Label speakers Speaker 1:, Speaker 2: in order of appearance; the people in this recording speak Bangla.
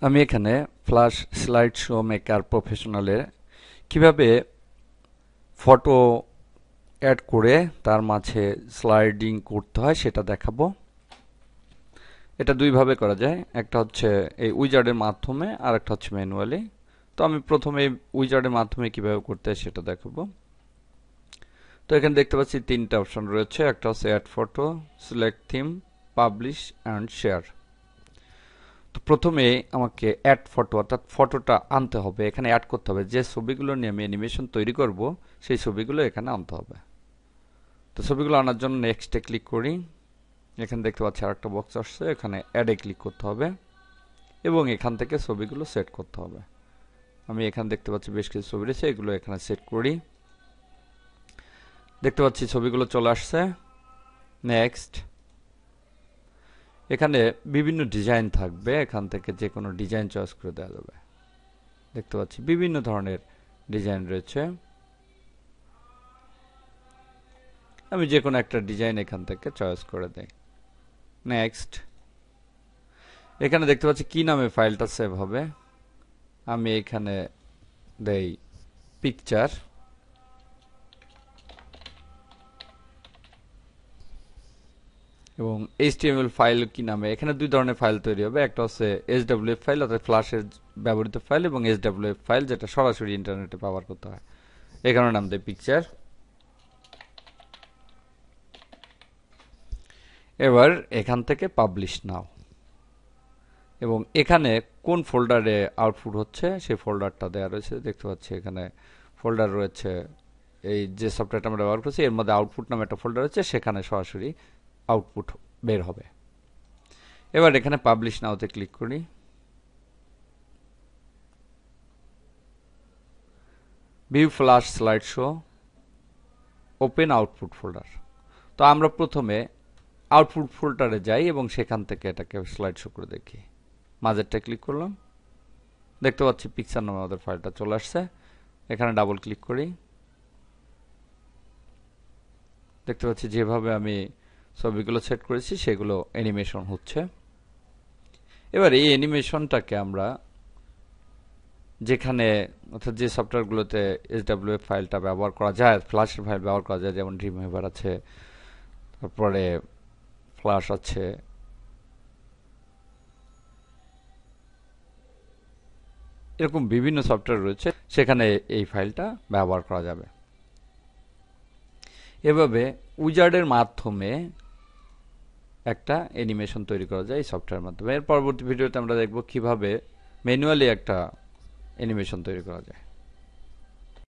Speaker 1: আমি এখানে ফ্ল্যাশ স্লাইড শো মেকার প্রফেশনালের কিভাবে ফটো অ্যাড করে তার মাঝে স্লাইডিং করতে হয় সেটা দেখাবো। এটা দুইভাবে করা যায়, একটা হচ্ছে এই উইজার্ডের মাধ্যমে আর একটা হচ্ছে ম্যানুয়ালি। তো আমি প্রথমে উইজার্ডের মাধ্যমে কিভাবে করতে হয় সেটা দেখাবো। তো এখানে দেখতে পাচ্ছি তিনটা অপশন রয়েছে, একটা হচ্ছে add photo, select theme, publish and share. তো প্রথমে আমাকে অ্যাড ফটো অর্থাৎ ফটোটা আনতে হবে, এখানে অ্যাড করতে হবে। যে ছবিগুলো নিয়ে আমি অ্যানিমেশন তৈরি করব সেই ছবিগুলো এখানে আনতে হবে। তো ছবিগুলো আনার জন্য নেক্সটে ক্লিক করি। এখানে দেখতে পাচ্ছি আরেকটা বক্স আসছে, এখানে অ্যাডে ক্লিক করতে হবে এবং এখান থেকে ছবিগুলো সেট করতে হবে। আমি এখানে দেখতে পাচ্ছি বেশ কিছু ছবি রয়েছে, এগুলো এখানে সেট করি। দেখতে পাচ্ছি ছবিগুলো চলে আসছে। নেক্সট, এখানে বিভিন্ন ডিজাইন থাকবে, এখান থেকে যে কোনো ডিজাইন চয়েস করে দেওয়া যাবে। দেখতে পাচ্ছি বিভিন্ন ধরনের ডিজাইন রয়েছে, আমি যে কোনো একটা ডিজাইন এখান থেকে চয়েস করে দেই। নেক্সট, এখানে দেখতে পাচ্ছি কি নামে ফাইলটা সেভ হবে, আমি এখানে দেই পিকচার। এবং HTML ফাইল কি নামে, এখানে দুই ধরনের ফাইল তৈরি হবে, একটা হচ্ছে SWF ফাইল অর্থাৎ ফ্ল্যাশের ব্যবহৃত ফাইল, এবং SWF ফাইল যেটা সরাসরি ইন্টারনেটে ব্যবহার করতে হয়। এখানে নাম দেয় পিকচার। এবার এখান থেকে পাবলিশ নাও, এবং এখানে কোন ফোল্ডারে আউটপুট হচ্ছে সেই ফোল্ডারটা দেওয়া রয়েছে। দেখতে পাচ্ছি এখানে ফোল্ডার রয়েছে, এই যে সফটওয়্যারটা আমরা ব্যবহার করছি এর মধ্যে আউটপুট নামে একটা ফোল্ডার রয়েছে, সেখানে সরাসরি আউটপুট বের হবে। এবার এখানে পাবলিশ নাওতে ক্লিক করি। View flash slide show, open output folder. তো আমরা প্রথমে আউটপুট ফোল্ডারে যাই এবং সেখান থেকে এটাকে স্লাইড শো করে দেখি। মাঝেরটা ক্লিক করলাম, দেখতে পাচ্ছি পিকচার নামে আমাদের ফাইলটা চলে আসছে। এখানে ডাবল ক্লিক করি, দেখতে পাচ্ছি যেভাবে আমি ছবিগুলো সেট করেছি সেগুলো অ্যানিমেশন হচ্ছে। এবার এই অ্যানিমেশনটাকে আমরা যেখানে অর্থাৎ যে সফটওয়্যারগুলোতে SWF ফাইলটা ব্যবহার করা যায়, ফ্ল্যাশের ফাইল ব্যবহার করা যায়, যেমন ড্রিমউইভার আছে, তারপরে ফ্ল্যাশ আছে, এরকম বিভিন্ন সফটওয়্যার রয়েছে, সেখানে এই ফাইলটা ব্যবহার করা যাবে। এভাবে উইজার্ডের মাধ্যমে একটা অ্যানিমেশন তৈরি করা যায় এই সফটওয়্যারের মাধ্যমে। এর পরবর্তী ভিডিওতে আমরা দেখব কিভাবে ম্যানুয়ালি একটা অ্যানিমেশন তৈরি করা যায়।